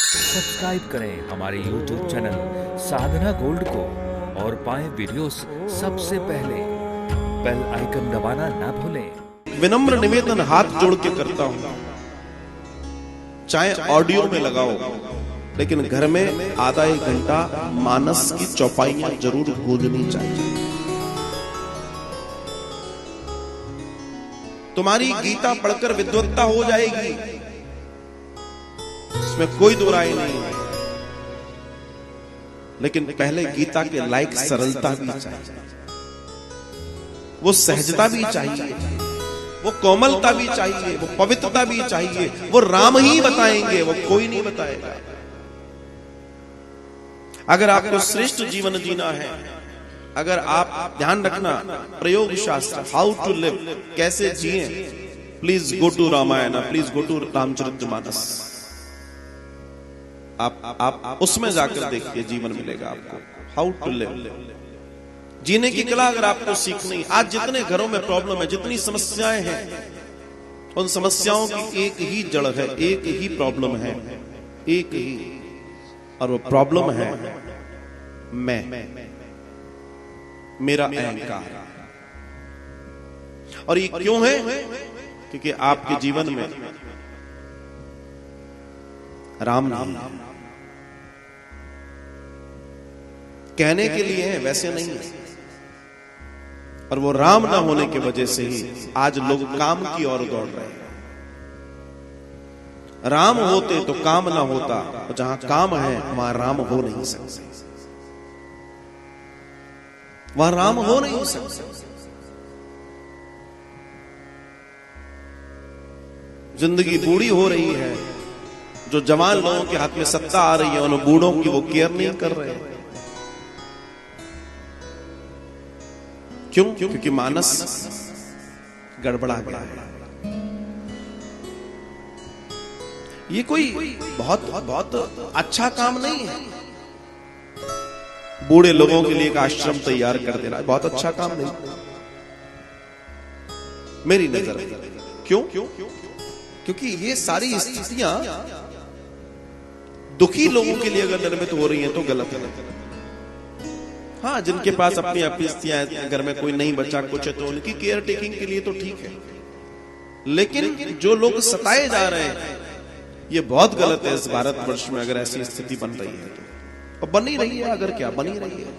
Subscribe करें हमारे YouTube channel साधना gold को और पाएं वीडियोस सबसे पहले। बेल आइकन दबाना ना भूलें। विनम्र निवेदन हाथ जोड़ के करता हूं, चाहे ऑडियो में लगाओ, लेकिन घर में आधा एक घंटा मानस की चौपाइयां जरूर गूंजनी चाहिए। तुम्हारी गीता पढ़कर विद्वत्ता हो जाएगी, इसमें कोई दो राय नहीं है, लेकिन पहले गीता के लायक सरलता भी चाहिए, वो सहजता भी चाहिए, वो कोमलता भी चाहिए, वो पवित्रता भी चाहिए। वो राम ही बताएंगे, वो कोई नहीं बताएगा। अगर आपको श्रेष्ठ जीवन जीना है, अगर आप ध्यान रखना प्रयोग शास्त्र हाउ टू लिव, कैसे जिए, please go to Ramayan, please go to Ramcharitmanas. आप उसमें जाकर देखिए, जीवन मिलेगा आपको। हाउ टू लिव, जीने की कला अगर आपको सीखनी। आज जितने घरों में प्रॉब्लम है, जितनी समस्याएं हैं, उन समस्याओं की एक ही जड़ है, एक ही प्रॉब्लम है, एक ही, और वो प्रॉब्लम है मैं, मेरा अहंकार। और ये क्यों है? क्योंकि आपके जीवन में राम नहीं है। कहने के लिए है, वैसे नहीं है। और वो राम ना होने की वजह से ही आज लोग काम की ओर दौड़ रहे हैं। राम होते तो काम ना होता, और जहां काम है वहां राम हो नहीं सकते, वहां राम हो नहीं सकते। जिंदगी बूढ़ी हो रही है, जो जवान लोगों के हाथ में सत्ता आ रही है, उन बूढ़ों की वो केयर नहीं कर रहे हैं। क्यों? क्योंकि मानस गड़बड़ा गया है। ये कोई बहुत अच्छा काम नहीं है बूढ़े लोगों के लिए एक आश्रम तैयार कर देना, बहुत अच्छा काम नहीं मेरी नजर में। क्यों? क्योंकि ये सारी स्थितियां दुखी लोगों के लिए अगर निर्मित हो रही हैं तो गलत है। हाँ, जिनके पास अपनी अपनी स्थितियां, घर में कोई नहीं बचा कुछ है, तो उनकी केयर टेकिंग के लिए तो ठीक है, लेकिन जो लोग सताए जा रहे हैं, ये बहुत गलत है। इस भारतवर्ष में अगर ऐसी स्थिति बन रही है तो, और बनी रही है, अगर क्या बनी रही है,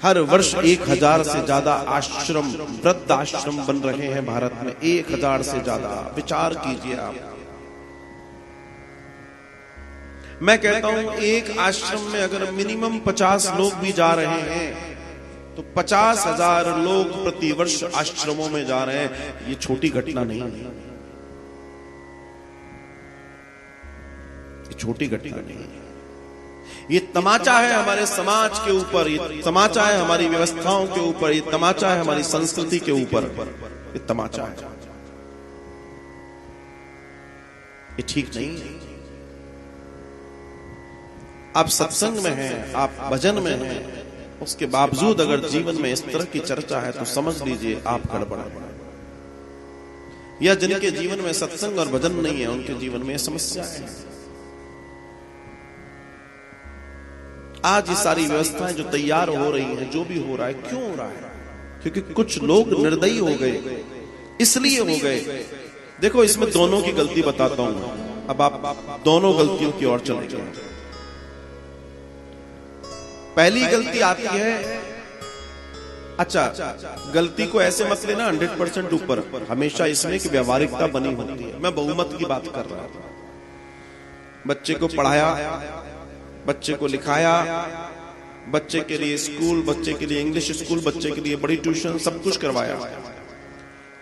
हर वर्ष 1000 से ज्यादा आश्रम, वृद्ध आश्रम बन रहे हैं भारत में, 1000 से ज्यादा। विचार कीजिए आप। मैं कहता हूं एक आश्रम में अगर मिनिमम 50 लोग भी जा रहे हैं, तो 50,000 लोग प्रति वर्ष आश्रमों में जा रहे हैं। ये छोटी घटना नहीं है, ये छोटी घटना नहीं है। ये तमाचा है हमारे समाज के ऊपर, ये तमाचा है हमारी व्यवस्थाओं के ऊपर, ये तमाचा है हमारी संस्कृति के ऊपर, ये तमाचा है। ये ठीक नहीं है। आप सत्संग में हैं, आप भजन में हैं, उसके बावजूद अगर जीवन में इस तरह की चर्चा है तो समझ लीजिए आप गड़बड़ है। या जिनके जीवन में सत्संग और भजन नहीं है, उनके जीवन में समस्या है। आज ये सारी व्यवस्थाएं जो तैयार हो रही हैं, जो भी हो रहा है, क्यों हो रहा है? क्योंकि कुछ लोग निर्दयी हो गए, इसलिए हो गए। देखो, इसमें दोनों की गलती बताता हूं। अब आप दोनों गलतियों की ओर चलेंगे। पहली गलती आती है, अच्छा, गलती को ऐसे मत लेना 100% ऊपर, हमेशा इसमें कि व्यवहारिकता बनी होती है। मैं बहुमत की बात कर रहा था। बच्चे को पढ़ाया, बच्चे को लिखाया, बच्चे के लिए स्कूल, बच्चे के लिए इंग्लिश स्कूल, बच्चे के लिए बड़ी ट्यूशन, सब कुछ करवाया,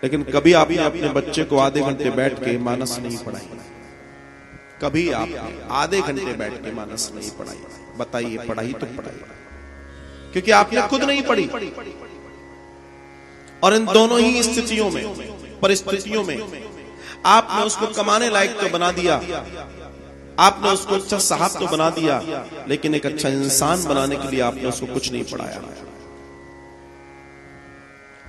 लेकिन कभी आपने अपने बच्चे को आधे घंटे बैठ के मानस नहीं पढ़ाई। कभी आपने आधे घंटे बैठ के मानस नहीं पढ़ाई। बताइए, पढ़ाई तो पढ़ाई, क्योंकि आपने खुद नहीं पढ़ी। और इन दोनों ही स्थितियों में, परिस्थितियों में, आपने उसको कमाने लायक तो बना दिया, आपने उसको अच्छा साहब तो बना दिया, लेकिन एक अच्छा इंसान बनाने के लिए आपने उसको कुछ नहीं पढ़ाया।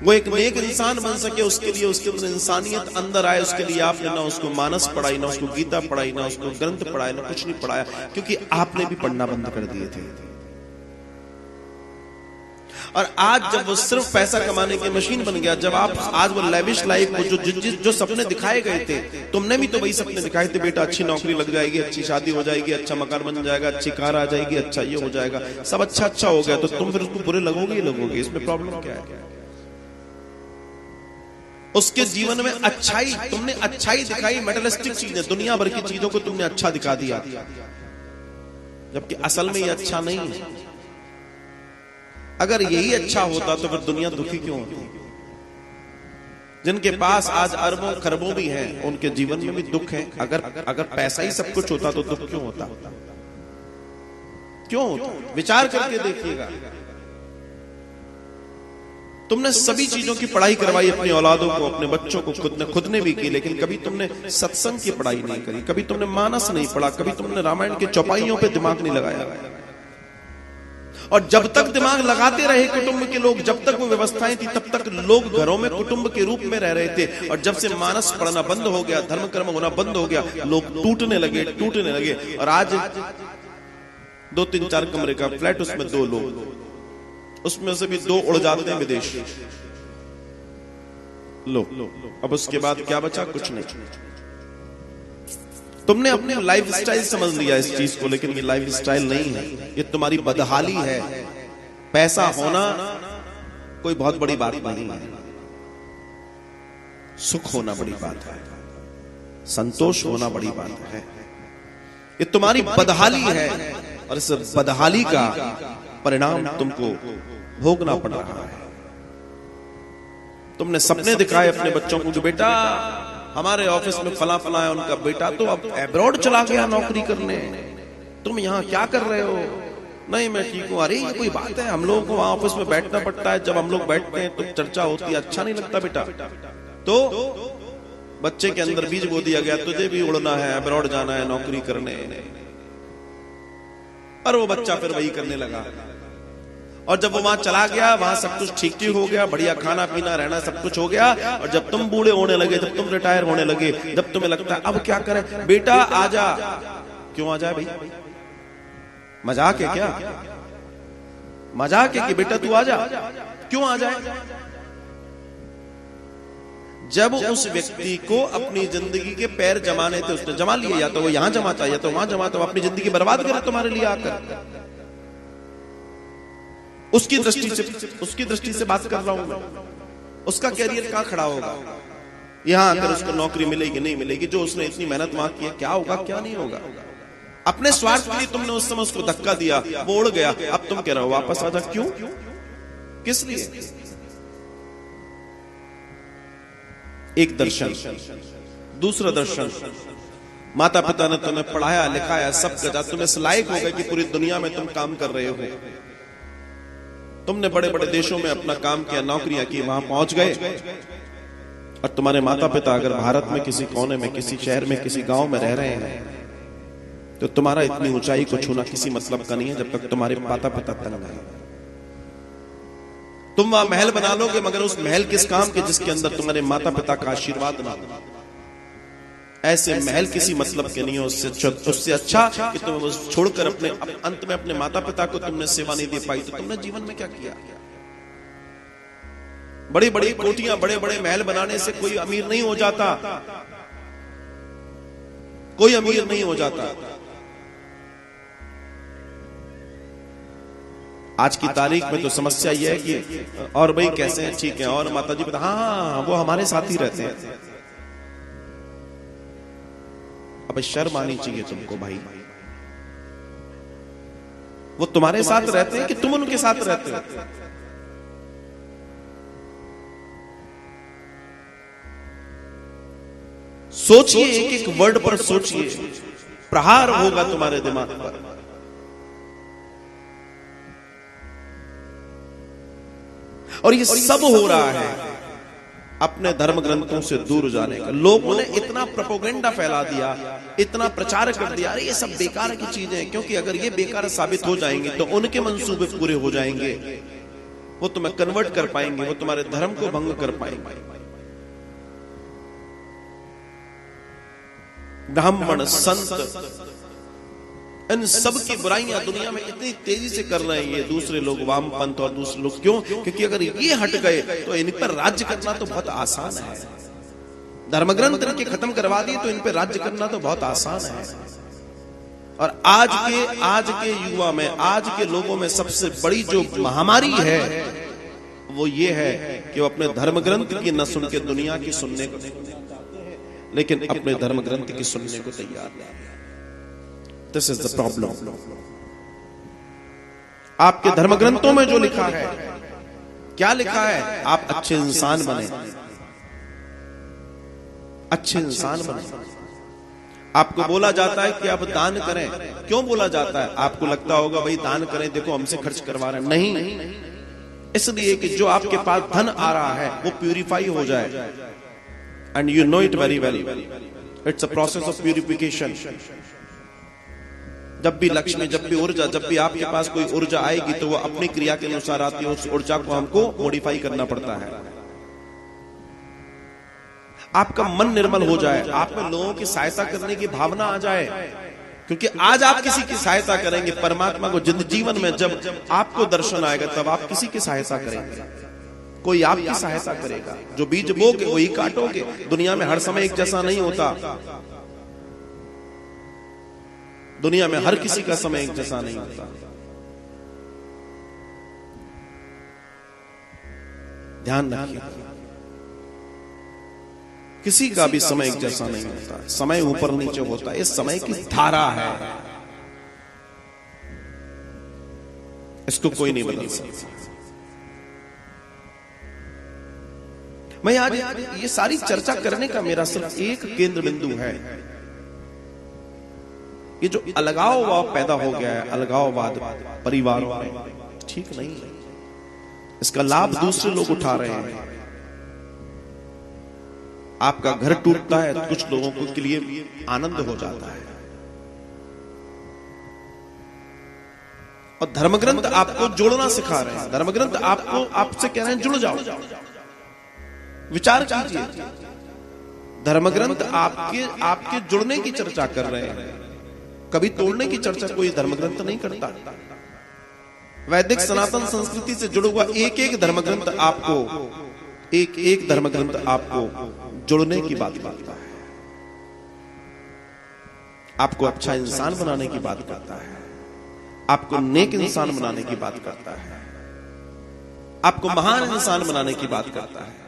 वो एक नेक इंसान बन सके, उसके लिए उसके अंदर इंसानियत अंदर आए, उसके लिए आपने ना उसको मानस पढ़ाई, ना उसको गीता पढ़ाई, ना उसको ग्रंथ पढ़ाए, ना कुछ नहीं पढ़ाया, क्योंकि आपने भी पढ़ना बंद कर दिए थे। और आज जब वो सिर्फ पैसा कमाने की मशीन बन गया, जब आप आज वो लेविश लाइफ को जो सपने दिखाए गए थे, तुमने भी तो वही सपने दिखाए थे, बेटा अच्छी नौकरी लग जाएगी, अच्छी शादी हो जाएगी, अच्छा मकान बन जाएगा, अच्छी कार आ जाएगी, अच्छा ये हो जाएगा, सब अच्छा अच्छा हो गया, तो तुम फिर उसको बुरे लगोगे ही लगोगे। इसमें प्रॉब्लम क्या है? उसके जीवन में अच्छाई, तुमने अच्छाई दिखाई, मेटेरियलिस्टिक चीजें, दुनिया भर की चीजों को तुमने अच्छा दिखा दिया, जबकि असल में ये अच्छा नहीं है। अगर यही अच्छा होता तो फिर दुनिया दुखी क्यों होती? जिनके पास आज अरबों खरबों भी हैं, उनके जीवन में भी दुख है। अगर पैसा ही सब कुछ होता तो दुख क्यों होता? क्यों होता? विचार करके देखिएगा। तुमने सभी चीजों की पढ़ाई करवाई अपनी औलादों को, अपने बच्चों को, खुद ने भी की, लेकिन कभी तुमने सत्संग की पढ़ाई नहीं करी, कभी तुमने मानस नहीं पढ़ा, कभी तुमने रामायण के चौपाइयों पे दिमाग नहीं लगाया। और जब तक दिमाग लगाते रहे कुटुंब के लोग, जब तक वो व्यवस्थाएं थी, तब तक लोग घरों में कुटुंब के रूप में रह रहे थे। और जब से मानस पढ़ना बंद हो गया, धर्म कर्म होना बंद हो गया, लोग टूटने लगे। और आज 2-3-4 कमरे का फ्लैट, उसमें 2 लोग, उसमें से भी 2 उड़ जाते हैं विदेश। लो, अब उसके बाद क्या बचा? कुछ नहीं। तुमने अपने लाइफ स्टाइल समझ लिया इस चीज को, लेकिन ये लाइफ स्टाइल नहीं है, ये तुम्हारी बदहाली है। पैसा होना कोई बहुत बड़ी बात नहीं है, सुख होना बड़ी बात है, संतोष होना बड़ी बात है। ये तुम्हारी बदहाली है, और इस बदहाली का परिणाम तुमको भोगना पड़ रहा है। तुमने सपने दिखाए अपने बच्चों को कि बेटा हमारे ऑफिस में फला फला है, उनका बेटा तो अब अब्रॉड चला गया नौकरी करने, तुम यहाँ क्या कर रहे हो? नहीं मैं ठीक हूँ। अरे ये कोई बात है? हम लोगों को वहां ऑफिस में बैठना पड़ता है, जब हम लोग बैठते हैं तो चर्चा होती है, अच्छा नहीं लगता बेटा। तो बच्चे के अंदर बीज बो दिया गया, तुझे भी उड़ना है, अब्रॉड जाना है नौकरी करने। और वो बच्चा फिर वही करने लगा। और जब वो वहां चला गया, वहां सब कुछ ठीक ठीक हो गया, बढ़िया खाना पीना रहना सब कुछ हो गया। और जब तुम बूढ़े होने लगे, जब तुम रिटायर होने लगे, जब तुम्हें लगता है अब क्या करें, बेटा आजा। क्यों आ जाए भाई? मजाक है क्या? मजाक है कि बेटा तू आजा? क्यों आ जाए? जब उस व्यक्ति को अपनी जिंदगी के पैर जमाने थे, उसने जमा लिए, या तो वो यहां जमाता या तो वहां जमाता, वो अपनी जिंदगी बर्बाद करे तुम्हारे लिए आकर। उसकी दृष्टि से बात कर रहा हूं मैं। उसका कैरियर कहां खड़ा होगा? यहां आकर उसको नौकरी मिलेगी नहीं मिलेगी, जो उसने इतनी मेहनत वहां की है, क्या होगा क्या नहीं होगा? अपने स्वार्थ के लिए तुमने उस समय उसको धक्का दिया, वो उड़ गया, अब तुम कह रहे हो वापस आजा। क्यों? किस लिए? एक दर्शन, दूसरा दर्शन, माता पिता ने तुम्हें पढ़ाया लिखाया, सब करा, तुम इस लायक हो गए कि पूरी दुनिया में तुम काम कर रहे हो। तुमने बड़े बड़े देशों में अपना काम किया, नौकरियां की, वहां पहुंच गए। और तुम्हारे माता पिता अगर भारत में किसी कोने में, किसी शहर में, किसी गांव में रह रहे हैं, तो तुम्हारा इतनी ऊंचाई को छूना किसी मतलब का नहीं है, जब तक तुम्हारे माता पिता तंग है। तुम वहां महल बना लोगे, मगर उस महल किस काम के जिसके अंदर तुम्हारे माता पिता का आशीर्वाद ना हो। ऐसे महल किसी मतलब के नहीं हो। उससे अच्छा कि तुम छोड़कर अपने अंत में अपने माता पिता को तुमने सेवा नहीं दे पाई, तो तुमने जीवन में क्या किया? बड़ी बड़ी कोठियां, बड़े बड़े महल बनाने से कोई अमीर नहीं हो जाता, कोई अमीर नहीं हो जाता। आज की तारीख में तो समस्या यह है कि और भाई कैसे हैं? ठीक है। और माता जी बता, हाँ वो हमारे साथ ही रहते हैं। अब शर्म आनी चाहिए तुमको भाई। वो तुम्हारे साथ रहते हैं कि तुम उनके साथ रहते हो? सोचिए, एक एक वर्ड पर सोचिए, प्रहार होगा तुम्हारे दिमाग पर। और ये सब हो रहा है अपने धर्म ग्रंथों से दूर जाने का। लोगों ने इतना प्रोपेगेंडा फैला दिया, इतना प्रचार कर दिया, अरे ये सब बेकार की चीजें हैं, क्योंकि अगर ये बेकार साबित हो जाएंगे तो उनके मंसूबे पूरे हो जाएंगे। वो तुम्हें कन्वर्ट कर पाएंगे, वो तुम्हारे धर्म को भंग कर पाएंगे। ब्राह्मण, संत, इन सब की बुराइयां दुनिया में इतनी तेजी से कर रहे हैं ये दूसरे लोग, वामपंथ और दूसरे लोग। क्यों? क्योंकि अगर ये हट गए तो इन पर राज्य करना तो बहुत आसान है। धर्मग्रंथ इनके खत्म करवा दिए तो इन पर राज्य करना तो बहुत आसान है। और आज के युवा में, आज के लोगों में सबसे बड़ी जो महामारी है वो ये है कि वो अपने धर्मग्रंथ की न सुन के दुनिया की सुनने को, लेकिन अपने धर्मग्रंथ की सुनने को तैयार नहीं। This is the problem. आपके धर्मग्रंथों में जो लिखा है, क्या लिखा है? आप अच्छे इंसान बने, अच्छे इंसान बने। आपको बोला जाता है कि आप दान करें। क्यों बोला जाता है? आपको लगता होगा भाई दान करें, देखो हमसे खर्च करवा रहे हैं। नहीं, इसलिए कि जो आपके पास धन आ रहा है वो प्यूरिफाई हो जाए। And you know it very well, it's a process of purification. जब भी लक्ष्मी, जब भी ऊर्जा, जब भी आपके पास कोई ऊर्जा आएगी तो वो अपनी क्रिया के अनुसार आती है। उस ऊर्जा को हमको मॉडिफाई करना पड़ता है। आपका मन निर्मल हो जाए, आप में लोगों की सहायता करने की भावना आ जाए। क्योंकि आज आप किसी की सहायता करेंगे, परमात्मा को जीवन में जब आपको दर्शन आएगा तब आप किसी की सहायता करेंगे, कोई आपकी सहायता करेगा। जो बीज बोगे वही काटोगे। दुनिया में हर समय एक जैसा नहीं होता। दुनिया में हर किसी का समय एक जैसा नहीं होता। ध्यान रखिए, किसी का भी समय एक जैसा नहीं होता। समय ऊपर नीचे होता है। इस समय की धारा है, इसको कोई नहीं बदल सकता। मैं आज ये सारी चर्चा करने का मेरा सिर्फ एक केंद्र बिंदु है। ये जो अलगाववाद पैदा हो गया है, अलगाववाद परिवारों में, ठीक नहीं है। इसका लाभ दूसरे लोग उठा रहे हैं। आपका घर टूटता है तो कुछ लोगों को के लिए आनंद हो जाता है। और धर्मग्रंथ आपको जोड़ना सिखा रहे हैं। धर्मग्रंथ आपको, आपसे कह रहे हैं जुड़ जाओ। विचार कीजिए, धर्मग्रंथ आपके जुड़ने की चर्चा कर रहे हैं। कभी तोड़ने की चर्चा कोई धर्मग्रंथ नहीं करता। वैदिक सनातन संस्कृति से जुड़ा हुआ एक एक धर्मग्रंथ आपको जुड़ने की बात करता है। आपको अच्छा इंसान बनाने की बात करता है। आपको नेक इंसान बनाने की बात करता है। आपको महान इंसान बनाने की बात करता है।